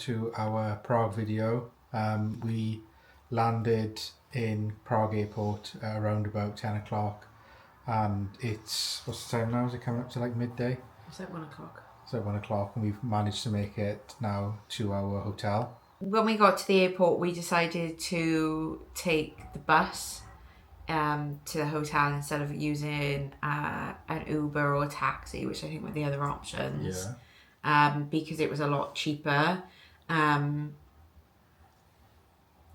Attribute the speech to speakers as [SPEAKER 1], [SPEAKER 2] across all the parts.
[SPEAKER 1] to our Prague video. We landed in Prague airport around about 10 o'clock, and it's, what's the time now? Is it coming up to like midday?
[SPEAKER 2] It's like 1 o'clock.
[SPEAKER 1] It's like 1 o'clock, and we've managed to make it now to our hotel.
[SPEAKER 2] When we got to the airport, we decided to take the bus to the hotel instead of using an Uber or a taxi, which I think were the other options.
[SPEAKER 1] Yeah.
[SPEAKER 2] Because it was a lot cheaper. And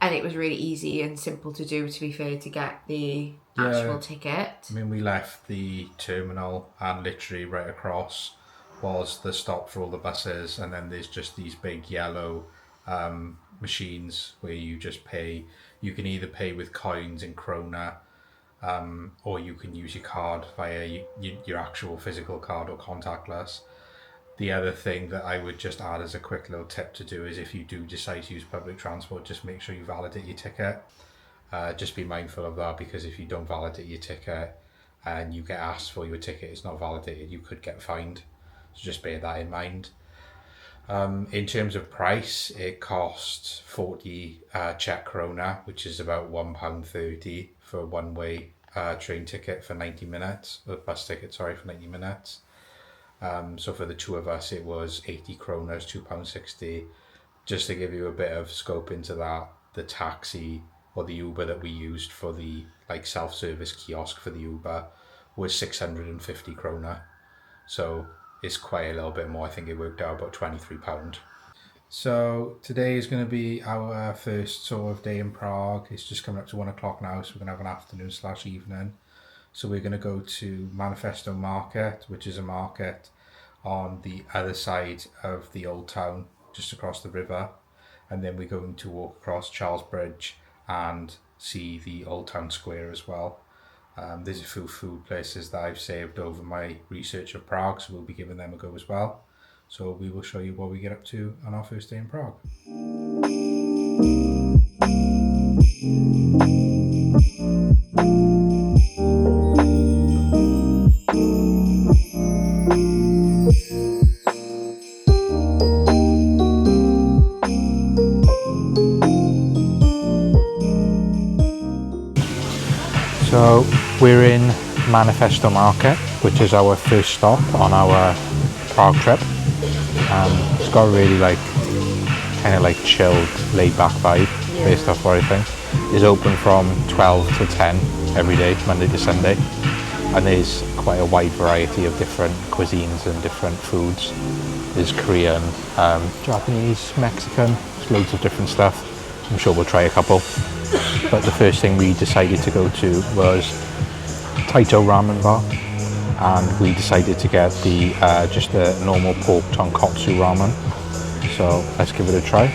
[SPEAKER 2] it was really easy and simple to do, to be fair, to get the actual ticket.
[SPEAKER 1] I mean, we left the terminal and literally right across was the stop for all the buses, and then there's just these big yellow machines where you just pay. You can either pay with coins in krona, or you can use your card via your actual physical card or contactless. The other thing that I would just add as a quick little tip to do is if you do decide to use public transport, just make sure you validate your ticket. Just be mindful of that, because if you don't validate your ticket and you get asked for your ticket, it's not validated, you could get fined. So just bear that in mind. In terms of price, it costs 40 Czech krona, which is about £1.30 for a one-way train ticket for 90 minutes, or bus ticket, sorry, for 90 minutes. So for the two of us, it was 80 kronas, £2.60. Just to give you a bit of scope into that, the taxi or the Uber that we used for the self-service kiosk for the Uber was 650 krona. So it's quite a little bit more. I think it worked out about £23. So today is going to be our first sort of day in Prague. It's just coming up to 1 o'clock now, so we're going to have an afternoon/evening. So we're going to go to Manifesto Market, which is a market on the other side of the old town, just across the river. And then we're going to walk across Charles Bridge and see the old town square as well. There's a few food places that I've saved over my research of Prague, so we'll be giving them a go as well. So we will show you what we get up to on our first day in Prague. So we're in Manifesto Market, which is our first stop on our Prague trip. It's got a really kind of chilled, laid-back vibe based off what I think. It's open from 12 to 10 every day, Monday to Sunday, and there's quite a wide variety of different cuisines and different foods. There's Korean, Japanese, Mexican, there's loads of different stuff. I'm sure we'll try a couple. But the first thing we decided to go to was Taito Ramen Bar, and we decided to get the just the normal pork tonkotsu ramen. So let's give it a try.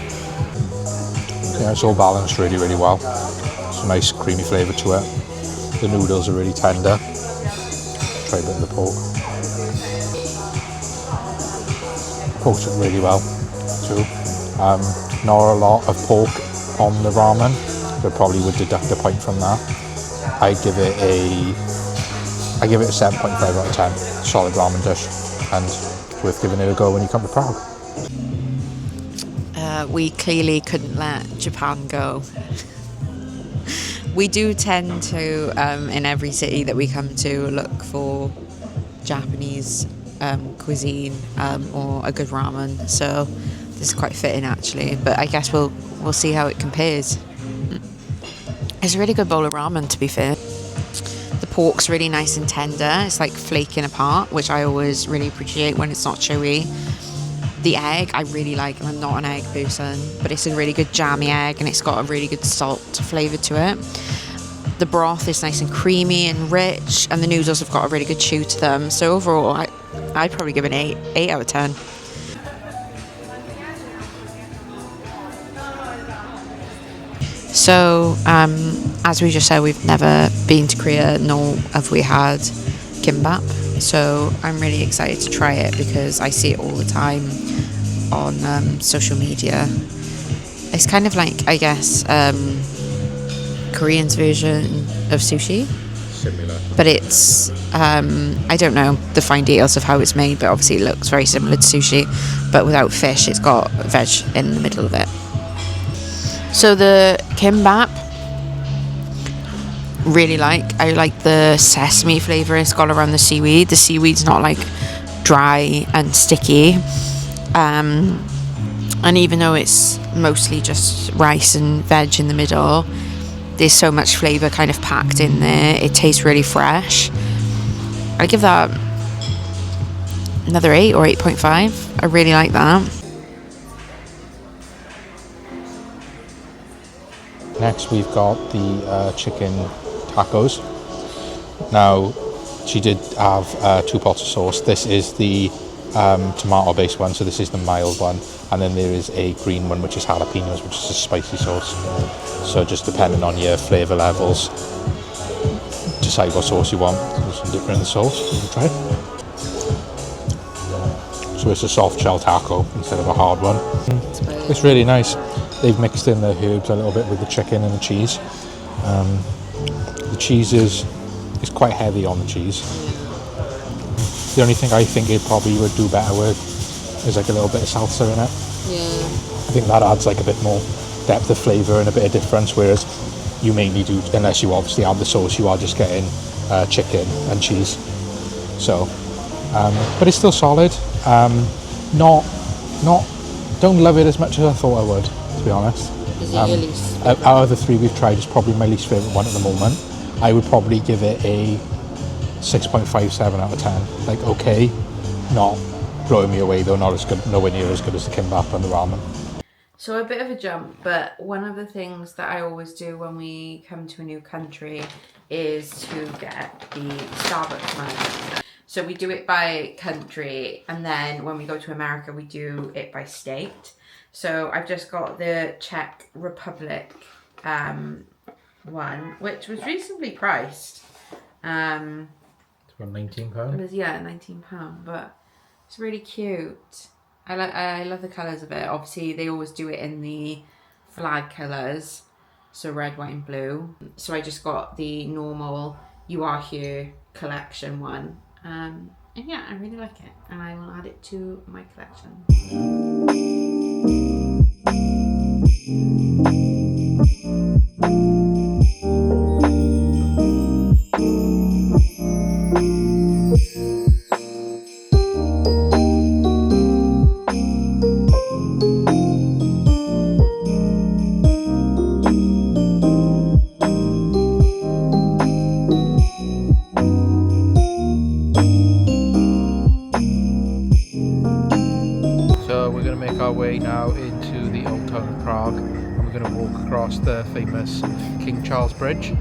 [SPEAKER 1] Yeah, it's all balanced really, really well. It's a nice creamy flavour to it. The noodles are really tender. Try a bit of the pork. Pork's really well too. Not a lot of pork on the ramen, but probably would deduct a point from that. I give it a 7.5 out of 10. Solid ramen dish, and worth giving it a go when you come to Prague.
[SPEAKER 2] We clearly couldn't let Japan go. We do tend to, in every city that we come to, look for Japanese cuisine or a good ramen. So this is quite fitting actually. But I guess we'll see how it compares. It's a really good bowl of ramen, to be fair. The pork's really nice and tender. It's like flaking apart, which I always really appreciate when it's not chewy. The egg, I really like, and I'm not an egg person, but it's a really good jammy egg, and it's got a really good salt flavour to it. The broth is nice and creamy and rich, and the noodles have got a really good chew to them. So overall, I'd probably give it an 8 out of 10. So, as we just said, we've never been to Korea, nor have we had kimbap. So I'm really excited to try it because I see it all the time on social media. It's kind of like, I guess, Korean's version of sushi.
[SPEAKER 1] similar.
[SPEAKER 2] but it's I don't know the fine details of how it's made, but obviously it looks very similar to sushi, but without fish. It's got veg in the middle of it. So the kimbap, I like the sesame flavour it's got around the seaweed. The seaweed's not like dry and sticky, and even though it's mostly just rice and veg in the middle, there's so much flavour kind of packed in there. It tastes really fresh. I give that another 8 or 8.5. I really like that.
[SPEAKER 1] Next we've got the chicken tacos. Now, she did have 2 pots of sauce. This is the tomato based one, so this is the mild one, and then there is a green one which is jalapenos, which is a spicy sauce. So just depending on your flavour levels, decide what sauce you want. There's some different in the sauce. We'll try it. So it's a soft shell taco instead of a hard one. It's really nice. They've mixed in the herbs a little bit with the chicken and the cheese. The cheese is quite heavy on the cheese. The only thing I think it probably would do better with is like a little bit of salsa in it.
[SPEAKER 2] Yeah.
[SPEAKER 1] I think that adds like a bit more depth of flavour and a bit of difference, whereas you mainly do, unless you obviously add the sauce, you are just getting chicken and cheese. So, but it's still solid. Don't love it as much as I thought I would, to be honest.
[SPEAKER 2] Is it your least?
[SPEAKER 1] Out of the 3 we've tried, it's probably my least favourite one at the moment. I would probably give it a 6.57 out of 10. Like, okay, not blowing me away though, not as good, nowhere near as good as the kimbap and the ramen.
[SPEAKER 2] So a bit of a jump, but one of the things that I always do when we come to a new country is to get the Starbucks mug. So we do it by country, and then when we go to America, we do it by state. So I've just got the Czech Republic one, which was reasonably priced.
[SPEAKER 1] It's about £19.
[SPEAKER 2] It was, yeah, £19, but it's really cute. I love the colours of it. Obviously, they always do it in the flag colours, so red, white, and blue. So I just got the normal You Are Here collection one, and yeah, I really like it, and I will add it to my collection.
[SPEAKER 1] So we're going to make our way now into the old town of Prague, and we're going to walk across the famous King Charles Bridge.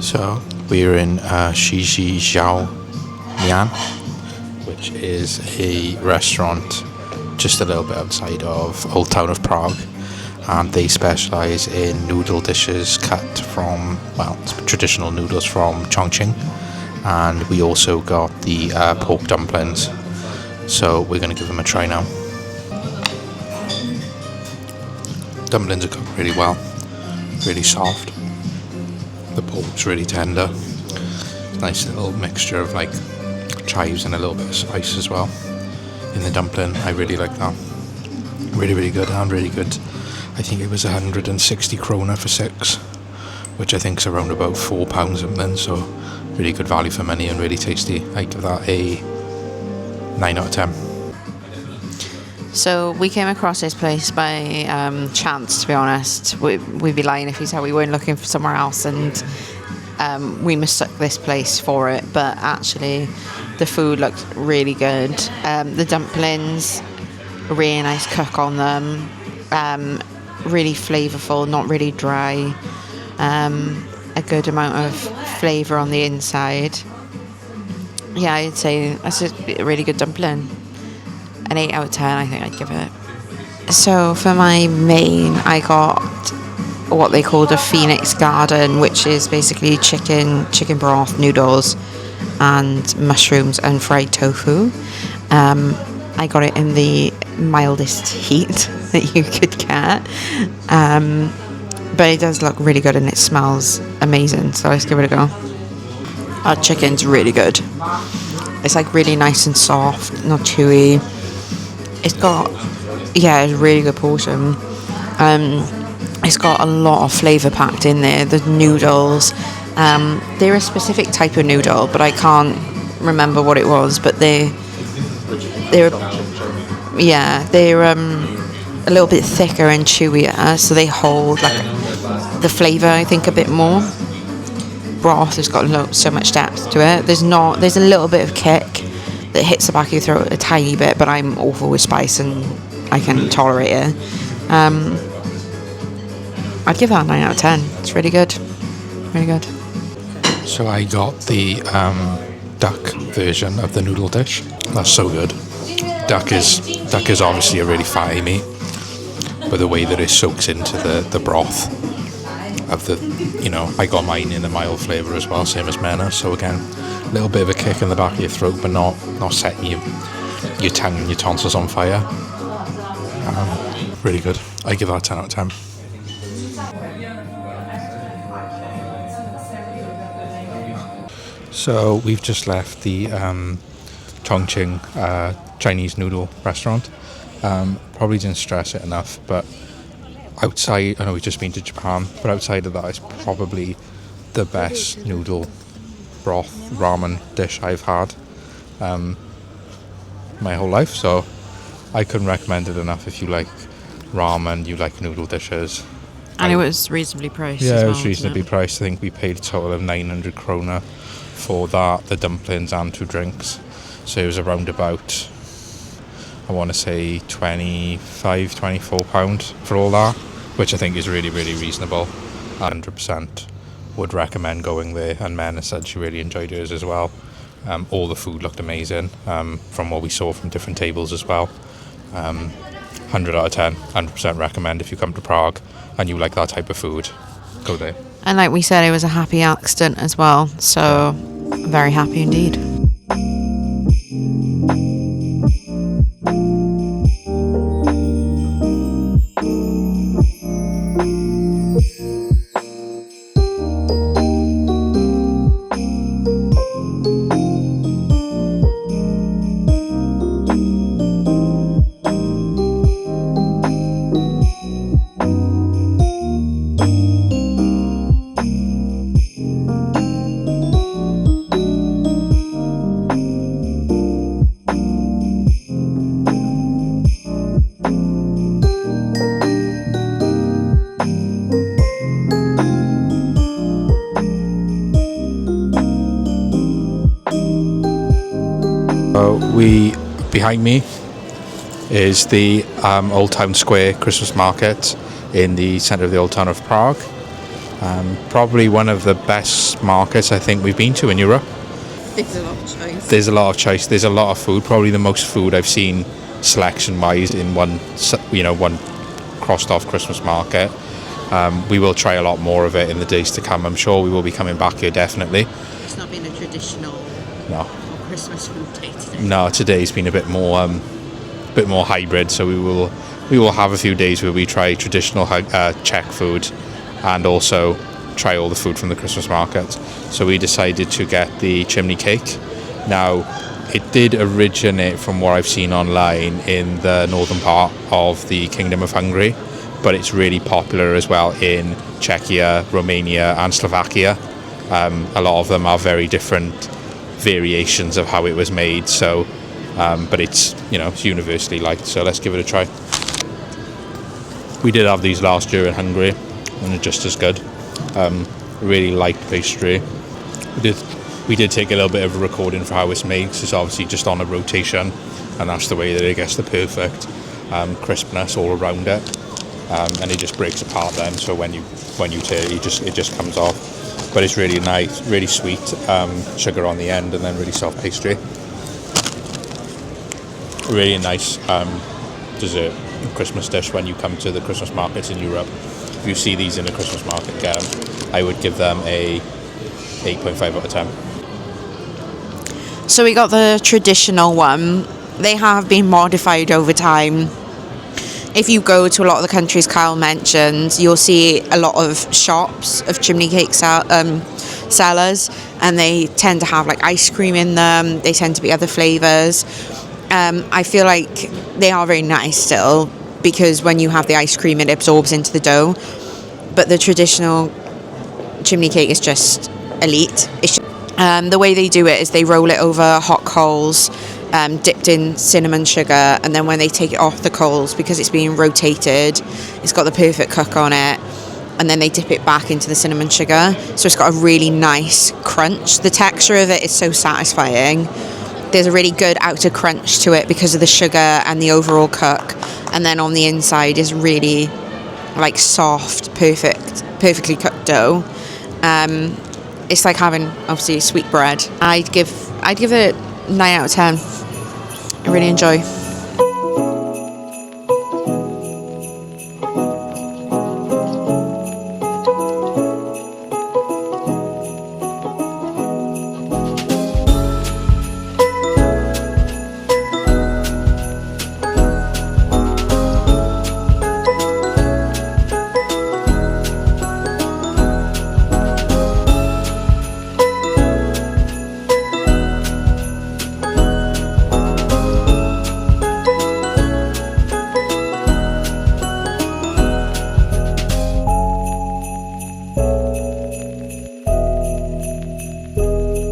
[SPEAKER 1] So we're in Shishi Zhao Mian, which is a restaurant just a little bit outside of Old Town of Prague, and they specialise in noodle dishes cut from, well, traditional noodles from Chongqing, and we also got the pork dumplings, so we're going to give them a try now. Dumplings are cooked really well, really soft. The pork's really tender. Nice little mixture of like chives and a little bit of spice as well in the dumpling. I really like that. Really, really good, and really good. I think it was 160 krona for 6, which I think is around about £4 something, so
[SPEAKER 3] really good value for money and really tasty. I give that a 9 out of 10.
[SPEAKER 2] So we came across this place by chance, to be honest. We'd be lying if we said we weren't looking for somewhere else, and we mistook this place for it. But actually, the food looked really good. The dumplings, a really nice cook on them. Really flavourful, not really dry. A good amount of flavour on the inside. Yeah, I'd say that's a really good dumpling. An 8 out of 10, I think I'd give it. So for my main, I got what they called a Phoenix Garden, which is basically chicken broth, noodles, and mushrooms and fried tofu. I got it in the mildest heat that you could get. But it does look really good and it smells amazing, so let's give it a go. Our chicken's really good. It's like really nice and soft, not chewy. It's got, a really good portion. It's got a lot of flavour packed in there. The noodles, they're a specific type of noodle, but I can't remember what it was. But they're a little bit thicker and chewier, so they hold like the flavour, I think, a bit more. Broth has got so much depth to it. There's a little bit of kick that hits the back of your throat a tiny bit, but I'm awful with spice and I can tolerate it. I'd give that a 9 out of 10. It's really good. Really good.
[SPEAKER 3] So I got the duck version of the noodle dish. That's so good. Duck is obviously a really fatty meat, but the way that it soaks into the broth of I got mine in a mild flavour as well, same as Mena. So again, a little bit of a kick in the back of your throat, but not setting your tongue and your tonsils on fire. Really good. I give that a 10 out of 10. So we've just left the Chongqing Chinese noodle restaurant. Probably didn't stress it enough, but outside, I know we've just been to Japan, but outside of that, it's probably the best noodle broth ramen dish I've had my whole life. So I couldn't recommend it enough if you like ramen, you like noodle dishes.
[SPEAKER 2] And it was reasonably priced.
[SPEAKER 3] Yeah,
[SPEAKER 2] as well,
[SPEAKER 3] it was reasonably priced. I think we paid a total of 900 krona for that, the dumplings and 2 drinks. So it was around about, I want to say, £24 for all that, which I think is really, really reasonable. 100% would recommend going there, and Mena said she really enjoyed hers as well. All the food looked amazing, from what we saw from different tables as well. 100 out of 10, 100% recommend if you come to Prague and you like that type of food, go there.
[SPEAKER 2] And like we said, it was a happy accident as well, so very happy indeed.
[SPEAKER 3] Behind me is the Old Town Square Christmas Market in the centre of the Old Town of Prague. Probably one of the best markets I think we've been to in Europe.
[SPEAKER 2] There's a lot of choice.
[SPEAKER 3] There's a lot of choice. There's a lot of food. Probably the most food I've seen selection-wise in one crossed-off Christmas market. We will try a lot more of it in the days to come. I'm sure we will be coming back here definitely.
[SPEAKER 2] It's not been a traditional Christmas food day today.
[SPEAKER 3] No, today's been a bit more hybrid. So we will have a few days where we try traditional Czech food, and also try all the food from the Christmas market. So we decided to get the chimney cake. Now, it did originate, from what I've seen online, in the northern part of the Kingdom of Hungary, but it's really popular as well in Czechia, Romania and Slovakia. A lot of them are very different variations of how it was made. So, but it's it's universally liked. So let's give it a try. We did have these last year in Hungary, and they're just as good. Really light pastry. We did take a little bit of a recording for how it's made, because it's obviously just on a rotation, and that's the way that it gets the perfect crispness all around it, and it just breaks apart then. So when you tear it, it just comes off. But it's really nice, really sweet, sugar on the end, and then really soft pastry. Really nice dessert Christmas dish when you come to the Christmas markets in Europe. If you see these in the Christmas market, get them. I would give them a 8.5 out of 10.
[SPEAKER 2] So we got the traditional one. They have been modified over time. If you go to a lot of the countries Kyle mentioned, you'll see a lot of shops of chimney cake sellers, and they tend to have like ice cream in them. They tend to be other flavours. I feel like they are very nice still, because when you have the ice cream, it absorbs into the dough. But the traditional chimney cake is just elite. The way they do it is they roll it over hot coals, dipped in cinnamon sugar, and then when they take it off the coals, because it's being rotated, it's got the perfect cook on it, and then they dip it back into the cinnamon sugar, so it's got a really nice crunch. The texture of it is so satisfying. There's a really good outer crunch to it because of the sugar and the overall cook, and then on the inside is really like soft, perfectly cooked dough. It's like having obviously sweet bread. I'd give it 9 out of 10. I really enjoy.